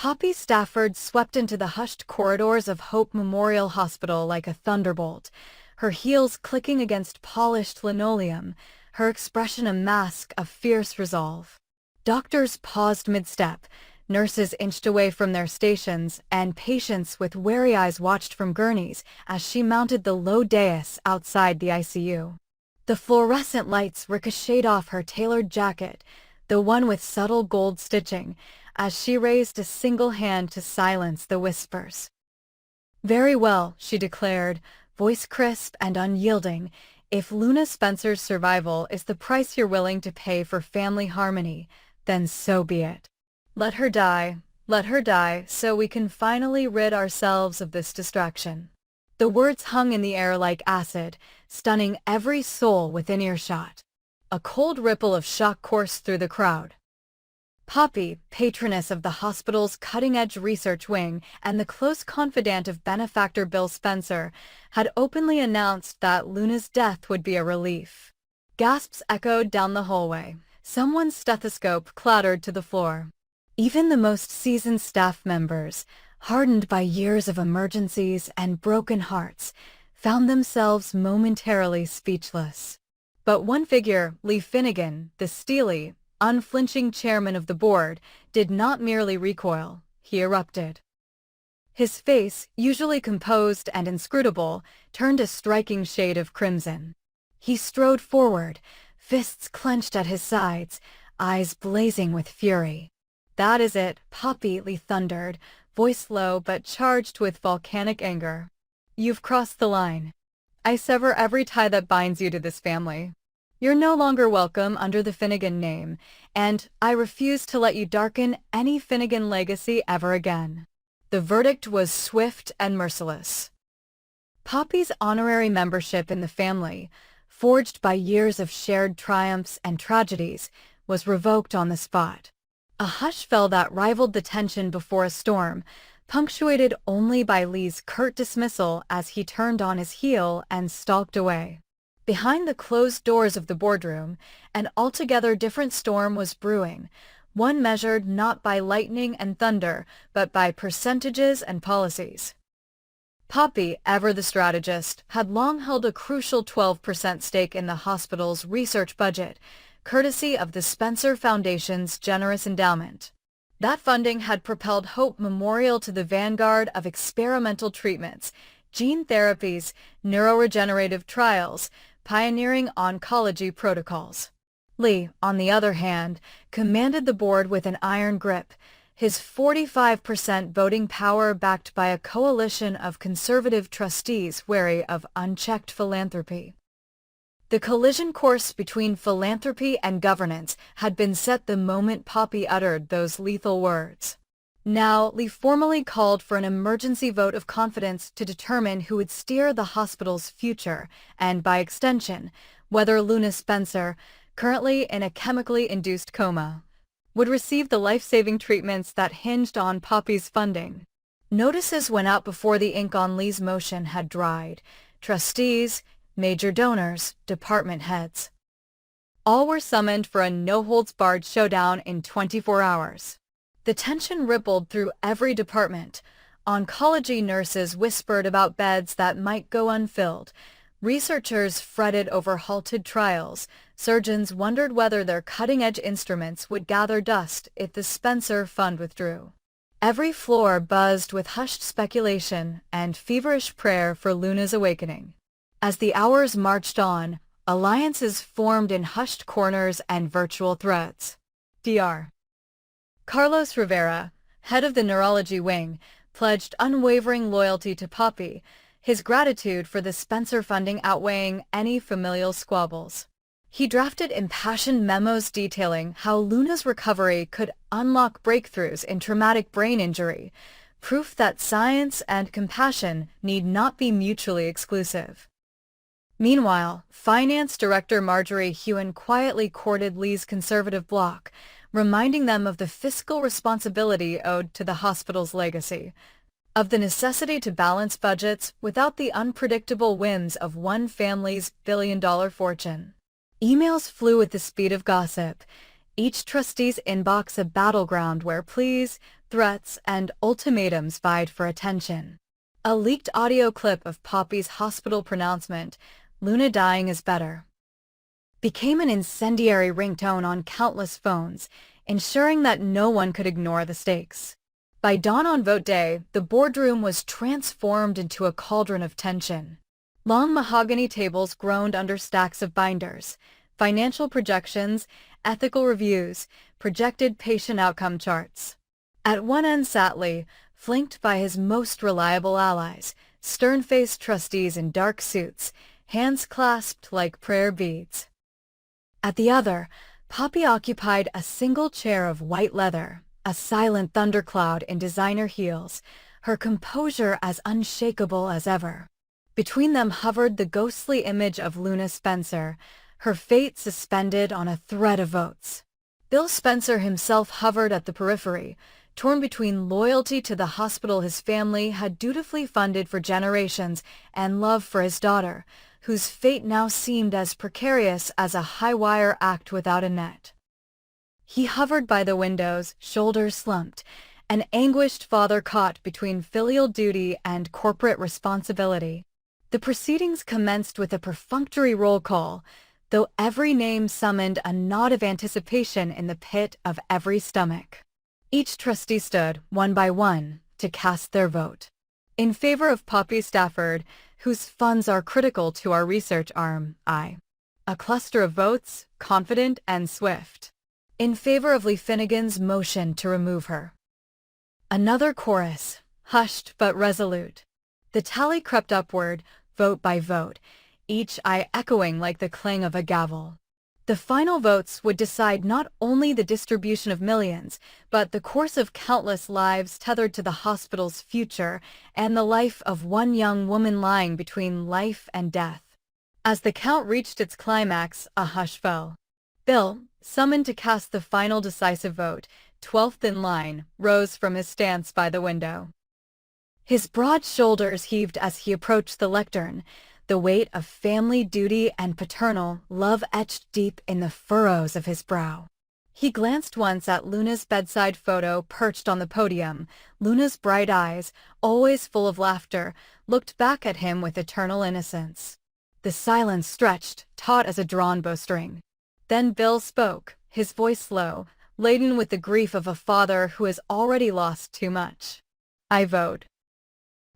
Poppy Stafford swept into the hushed corridors of Hope Memorial Hospital like a thunderbolt, her heels clicking against polished linoleum, her expression a mask of fierce resolve. Doctors paused mid-step, nurses inched away from their stations, and patients with wary eyes watched from gurneys as she mounted the low dais outside the ICU. The fluorescent lights ricocheted off her tailored jacket, the one with subtle gold stitching, as she raised a single hand to silence the whispers. "Very well," she declared, voice crisp and unyielding. "If Luna Spencer's survival is the price you're willing to pay for family harmony, then so be it. Let her die, so we can finally rid ourselves of this distraction." The words hung in the air like acid, stunning every soul within earshot. A cold ripple of shock coursed through the crowd. Poppy, patroness of the hospital's cutting-edge research wing and the close confidant of benefactor Bill Spencer, had openly announced that Luna's death would be a relief. Gasps echoed down the hallway. Someone's stethoscope clattered to the floor. Even the most seasoned staff members, hardened by years of emergencies and broken hearts, found themselves momentarily speechless. But one figure, Lee Finnegan, the steely, unflinching chairman of the board, did not merely recoil, he erupted. His face, usually composed and inscrutable, turned a striking shade of crimson. He strode forward, fists clenched at his sides, eyes blazing with fury. "That is it, Poppy," Lee thundered, voice low but charged with volcanic anger. "You've crossed the line. I sever every tie that binds you to this family. You're no longer welcome under the Finnegan name, and I refuse to let you darken any Finnegan legacy ever again." The verdict was swift and merciless. Poppy's honorary membership in the family, forged by years of shared triumphs and tragedies, was revoked on the spot. A hush fell that rivaled the tension before a storm, punctuated only by Lee's curt dismissal as he turned on his heel and stalked away. Behind the closed doors of the boardroom, an altogether different storm was brewing, one measured not by lightning and thunder, but by percentages and policies. Poppy, ever the strategist, had long held a crucial 12% stake in the hospital's research budget, courtesy of the Spencer Foundation's generous endowment. That funding had propelled Hope Memorial to the vanguard of experimental treatments, gene therapies, neuroregenerative trials, pioneering oncology protocols. Lee, on the other hand, commanded the board with an iron grip, his 45% voting power backed by a coalition of conservative trustees wary of unchecked philanthropy. The collision course between philanthropy and governance had been set the moment Poppy uttered those lethal words. Now, Lee formally called for an emergency vote of confidence to determine who would steer the hospital's future, and by extension, whether Luna Spencer, currently in a chemically induced coma, would receive the life-saving treatments that hinged on Poppy's funding. Notices went out before the ink on Lee's motion had dried. Trustees, major donors, department heads. All were summoned for a no-holds-barred showdown in 24 hours. The tension rippled through every department. Oncology nurses whispered about beds that might go unfilled. Researchers fretted over halted trials. Surgeons wondered whether their cutting-edge instruments would gather dust if the Spencer Fund withdrew. Every floor buzzed with hushed speculation and feverish prayer for Luna's awakening. As the hours marched on, alliances formed in hushed corners and virtual threads. Dr. Carlos Rivera, head of the neurology wing, pledged unwavering loyalty to Poppy, his gratitude for the Spencer funding outweighing any familial squabbles. He drafted impassioned memos detailing how Luna's recovery could unlock breakthroughs in traumatic brain injury, proof that science and compassion need not be mutually exclusive. Meanwhile, Finance Director Marjorie Hewen quietly courted Lee's conservative bloc, reminding them of the fiscal responsibility owed to the hospital's legacy, of the necessity to balance budgets without the unpredictable whims of one family's billion-dollar fortune. Emails flew at the speed of gossip. each trustee's inbox a battleground where pleas, threats, and ultimatums vied for attention. A leaked audio clip of Poppy's hospital pronouncement, "Luna dying is better," became an incendiary ringtone on countless phones, ensuring that no one could ignore the stakes. By dawn on vote day, the boardroom was transformed into a cauldron of tension. Long mahogany tables groaned under stacks of binders. Financial projections, ethical reviews, projected patient outcome charts. At one end sat Lee, flanked by his most reliable allies, stern-faced trustees in dark suits, hands clasped like prayer beads. At the other, Poppy occupied a single chair of white leather, a silent thundercloud in designer heels, her composure as unshakable as ever. Between them hovered the ghostly image of Luna Spencer, her fate suspended on a thread of votes. Bill Spencer himself hovered at the periphery, torn between loyalty to the hospital his family had dutifully funded for generations and love for his daughter, whose fate now seemed as precarious as a high-wire act without a net. He hovered by the windows, shoulders slumped, an anguished father caught between filial duty and corporate responsibility. The proceedings commenced with a perfunctory roll call, though every name summoned a nod of anticipation in the pit of every stomach. Each trustee stood, one by one, to cast their vote. In favor of Poppy Stafford, whose funds are critical to our research arm, I. A cluster of votes, confident and swift. In favor of Lee Finnegan's motion to remove her. Another chorus, hushed but resolute. The tally crept upward, vote by vote, each eye echoing like the clang of a gavel. The final votes would decide not only the distribution of millions, but the course of countless lives tethered to the hospital's future and the life of one young woman lying between life and death. As the count reached its climax, a hush fell. Bill, summoned to cast the final decisive vote, 12th in line, rose from his stance by the window. His broad shoulders heaved as he approached the lectern, the weight of family duty and paternal love etched deep in the furrows of his brow. He glanced once at Luna's bedside photo perched on the podium. Luna's bright eyes, always full of laughter, looked back at him with eternal innocence. The silence stretched, taut as a drawn bowstring. Then Bill spoke, his voice low, laden with the grief of a father who has already lost too much. "I vote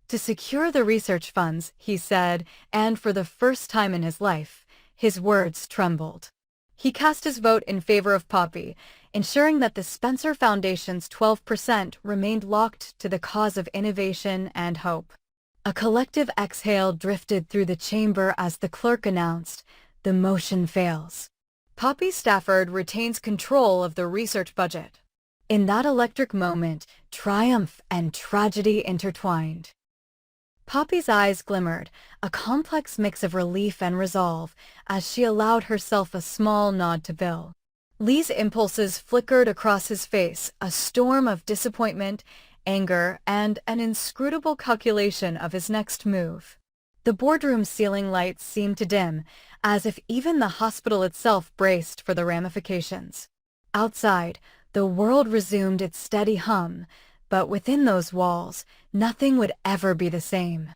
to secure the research funds," he said, and for the first time in his life, his words trembled. He cast his vote in favor of Poppy, ensuring that the Spencer Foundation's 12% remained locked to the cause of innovation and hope. A collective exhale drifted through the chamber as the clerk announced, "The motion fails. Poppy Stafford retains control of the research budget." In that electric moment, triumph and tragedy intertwined. Poppy's eyes glimmered, a complex mix of relief and resolve, as she allowed herself a small nod to Bill. Lee's impulses flickered across his face, a storm of disappointment, anger, and an inscrutable calculation of his next move. The boardroom ceiling lights seemed to dim, as if even the hospital itself braced for the ramifications. Outside, the world resumed its steady hum, but within those walls, nothing would ever be the same.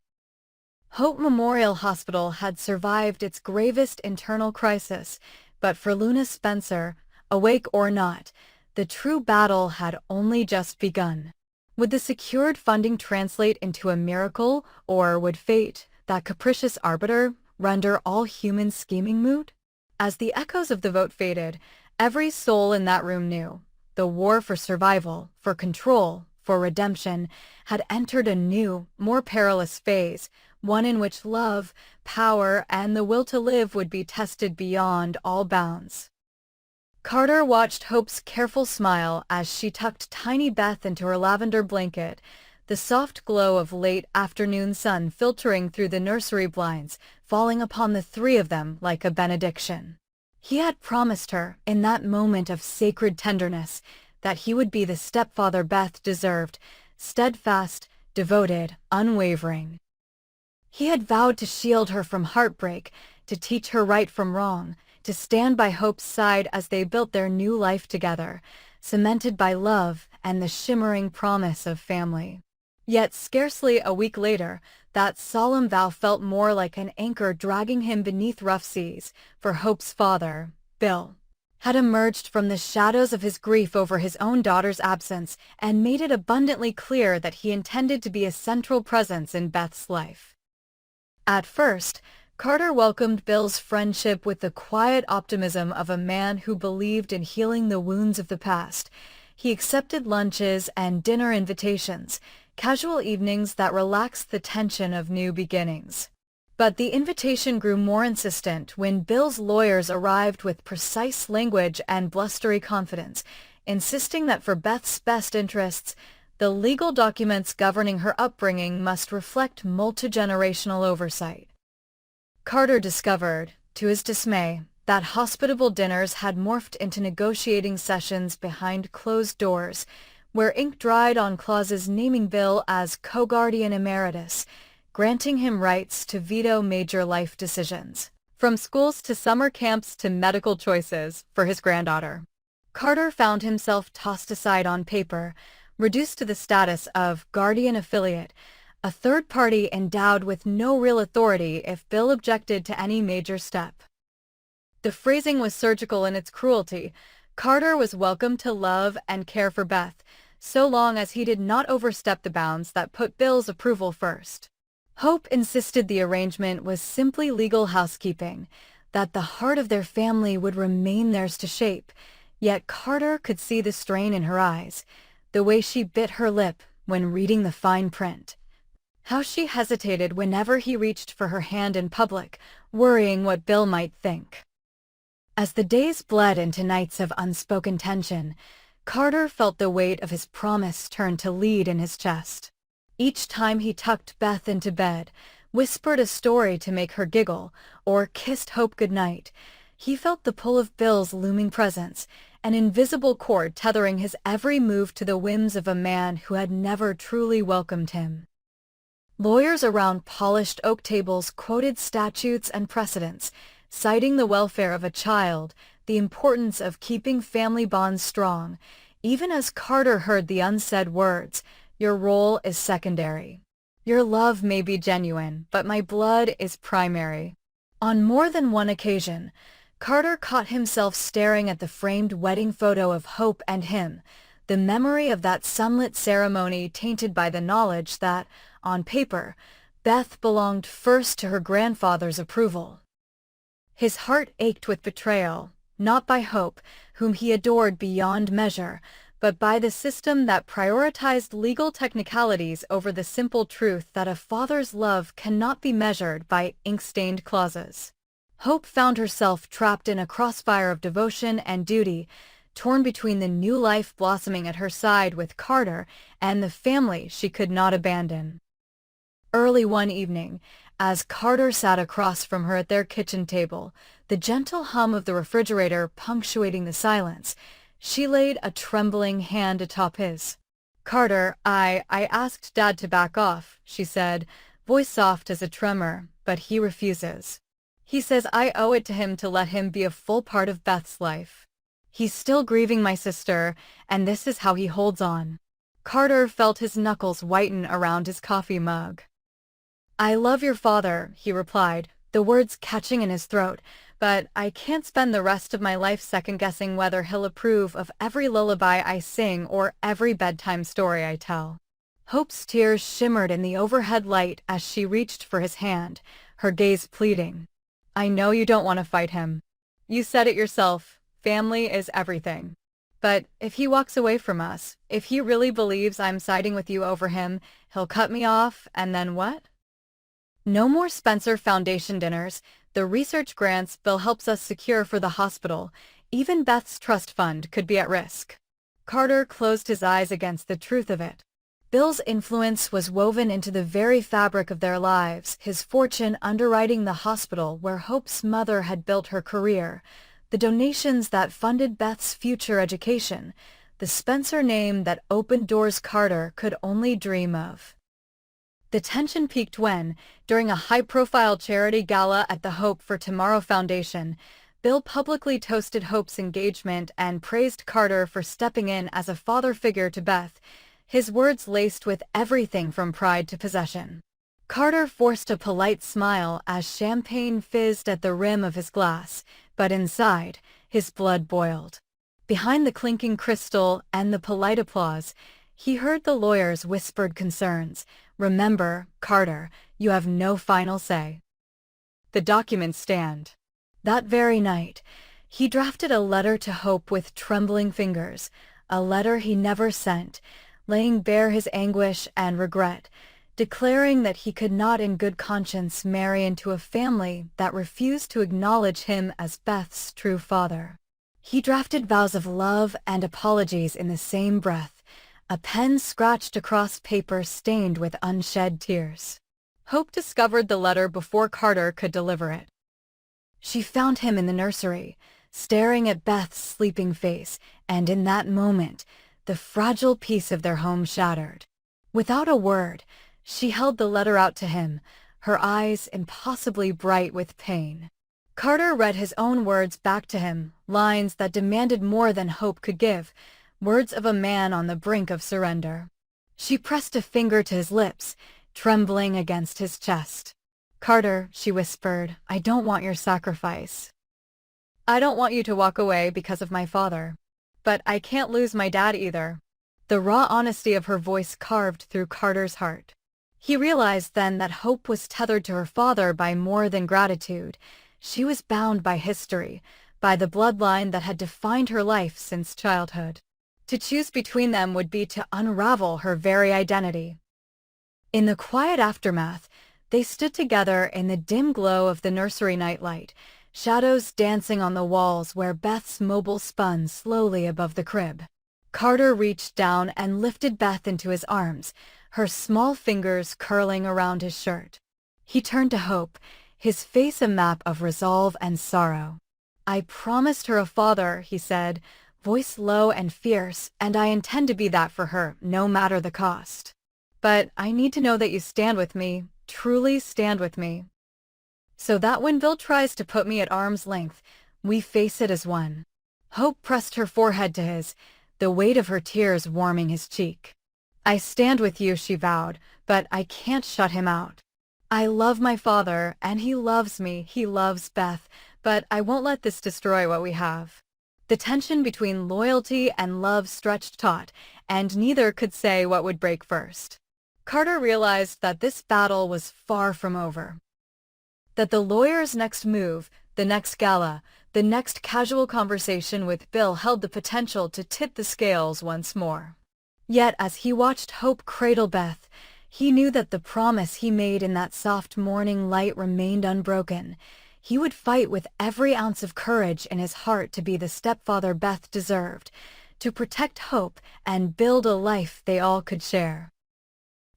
Hope Memorial Hospital had survived its gravest internal crisis, but for Luna Spencer, awake or not, the true battle had only just begun. Would the secured funding translate into a miracle, or would fate, that capricious arbiter, render all humans scheming moot? As the echoes of the vote faded, every soul in that room knew the war for survival, for control, for redemption, had entered a new, more perilous phase, one in which love, power, and the will to live would be tested beyond all bounds. Carter watched Hope's careful smile as she tucked tiny Beth into her lavender blanket, the soft glow of late afternoon sun filtering through the nursery blinds, falling upon the three of them like a benediction. He had promised her, in that moment of sacred tenderness, that he would be the stepfather Beth deserved, steadfast, devoted, unwavering. He had vowed to shield her from heartbreak, to teach her right from wrong, to stand by Hope's side as they built their new life together, cemented by love and the shimmering promise of family. Yet scarcely a week later, that solemn vow felt more like an anchor dragging him beneath rough seas, for Hope's father, Bill, had emerged from the shadows of his grief over his own daughter's absence and made it abundantly clear that he intended to be a central presence in Beth's life. At first, Carter welcomed Bill's friendship with the quiet optimism of a man who believed in healing the wounds of the past. He accepted lunches and dinner invitations, casual evenings that relaxed the tension of new beginnings. But the invitation grew more insistent when Bill's lawyers arrived with precise language and blustery confidence, insisting that for Beth's best interests, the legal documents governing her upbringing must reflect multi-generational oversight. Carter discovered, to his dismay, that hospitable dinners had morphed into negotiating sessions behind closed doors, where ink dried on clauses naming Bill as co-guardian emeritus, granting him rights to veto major life decisions, from schools to summer camps to medical choices for his granddaughter. Carter found himself tossed aside on paper, reduced to the status of guardian affiliate, a third party endowed with no real authority if Bill objected to any major step. The phrasing was surgical in its cruelty. Carter was welcome to love and care for Beth, so long as he did not overstep the bounds that put Bill's approval first. Hope insisted the arrangement was simply legal housekeeping, that the heart of their family would remain theirs to shape, yet Carter could see the strain in her eyes, the way she bit her lip when reading the fine print. How she hesitated whenever he reached for her hand in public, worrying what Bill might think. As the days bled into nights of unspoken tension, Carter felt the weight of his promise turn to lead in his chest. Each time he tucked Beth into bed, whispered a story to make her giggle, or kissed Hope goodnight, he felt the pull of Bill's looming presence, an invisible cord tethering his every move to the whims of a man who had never truly welcomed him. Lawyers around polished oak tables quoted statutes and precedents, citing the welfare of a child, the importance of keeping family bonds strong, even as Carter heard the unsaid words, "Your role is secondary. Your love may be genuine, but my blood is primary." On more than one occasion, Carter caught himself staring at the framed wedding photo of Hope and him, the memory of that sunlit ceremony tainted by the knowledge that, on paper, Beth belonged first to her grandfather's approval. His heart ached with betrayal, not by Hope, whom he adored beyond measure, but by the system that prioritized legal technicalities over the simple truth that a father's love cannot be measured by ink-stained clauses. Hope found herself trapped in a crossfire of devotion and duty, torn between the new life blossoming at her side with Carter and the family she could not abandon. Early one evening, as Carter sat across from her at their kitchen table, the gentle hum of the refrigerator punctuating the silence, she laid a trembling hand atop his. "Carter, I asked Dad to back off," she said, voice soft as a tremor, "but he refuses. He says I owe it to him to let him be a full part of Beth's life. He's still grieving my sister, and this is how he holds on." Carter felt his knuckles whiten around his coffee mug. "I love your father," he replied, the words catching in his throat, "but I can't spend the rest of my life second-guessing whether he'll approve of every lullaby I sing or every bedtime story I tell." Hope's tears shimmered in the overhead light as she reached for his hand, her gaze pleading. "I know you don't want to fight him. You said it yourself, family is everything. But if he walks away from us, if he really believes I'm siding with you over him, he'll cut me off, and then what?" No more Spencer Foundation dinners, the research grants Bill helps us secure for the hospital, even Beth's trust fund could be at risk. Carter closed his eyes against the truth of it. Bill's influence was woven into the very fabric of their lives, his fortune underwriting the hospital where Hope's mother had built her career, the donations that funded Beth's future education, the Spencer name that opened doors Carter could only dream of. The tension peaked when, during a high-profile charity gala at the Hope for Tomorrow Foundation, Bill publicly toasted Hope's engagement and praised Carter for stepping in as a father figure to Beth, his words laced with everything from pride to possession. Carter forced a polite smile as champagne fizzed at the rim of his glass, but inside, his blood boiled. Behind the clinking crystal and the polite applause, he heard the lawyer's whispered concerns. "Remember, Carter, you have no final say." The documents stand. That very night, he drafted a letter to Hope with trembling fingers, a letter he never sent, laying bare his anguish and regret, declaring that he could not in good conscience marry into a family that refused to acknowledge him as Beth's true father. He drafted vows of love and apologies in the same breath, a pen scratched across paper stained with unshed tears. Hope discovered the letter before Carter could deliver it. She found him in the nursery, staring at Beth's sleeping face, and in that moment, the fragile peace of their home shattered. Without a word, she held the letter out to him, her eyes impossibly bright with pain. Carter read his own words back to him, lines that demanded more than Hope could give, words of a man on the brink of surrender. She pressed a finger to his lips, trembling against his chest. "Carter," she whispered, "I don't want your sacrifice. I don't want you to walk away because of my father. But I can't lose my dad either." The raw honesty of her voice carved through Carter's heart. He realized then that Hope was tethered to her father by more than gratitude. She was bound by history, by the bloodline that had defined her life since childhood. To choose between them would be to unravel her very identity. In the quiet aftermath, they stood together in the dim glow of the nursery nightlight, shadows dancing on the walls where Beth's mobile spun slowly above the crib. Carter reached down and lifted Beth into his arms, her small fingers curling around his shirt. He turned to Hope, his face a map of resolve and sorrow. "I promised her a father," he said, voice low and fierce, "and I intend to be that for her, no matter the cost. But I need to know that you stand with me, truly stand with me. So that when Bill tries to put me at arm's length, we face it as one." Hope pressed her forehead to his, the weight of her tears warming his cheek. "I stand with you," she vowed, "but I can't shut him out. I love my father, and he loves me, he loves Beth, but I won't let this destroy what we have." The tension between loyalty and love stretched taut, and neither could say what would break first. Carter realized that this battle was far from over. That the lawyer's next move, the next gala, the next casual conversation with Bill held the potential to tip the scales once more. Yet as he watched Hope cradle Beth, he knew that the promise he made in that soft morning light remained unbroken. He would fight with every ounce of courage in his heart to be the stepfather Beth deserved, to protect Hope and build a life they all could share.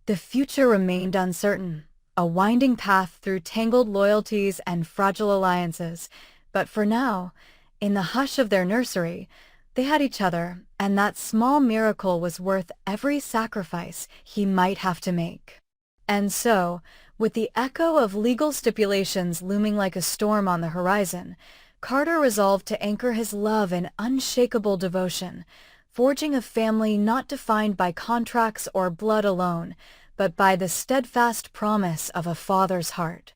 The future remained uncertain, a winding path through tangled loyalties and fragile alliances, but for now, in the hush of their nursery, they had each other, and that small miracle was worth every sacrifice he might have to make. And so, with the echo of legal stipulations looming like a storm on the horizon, Carter resolved to anchor his love in unshakable devotion, forging a family not defined by contracts or blood alone, but by the steadfast promise of a father's heart.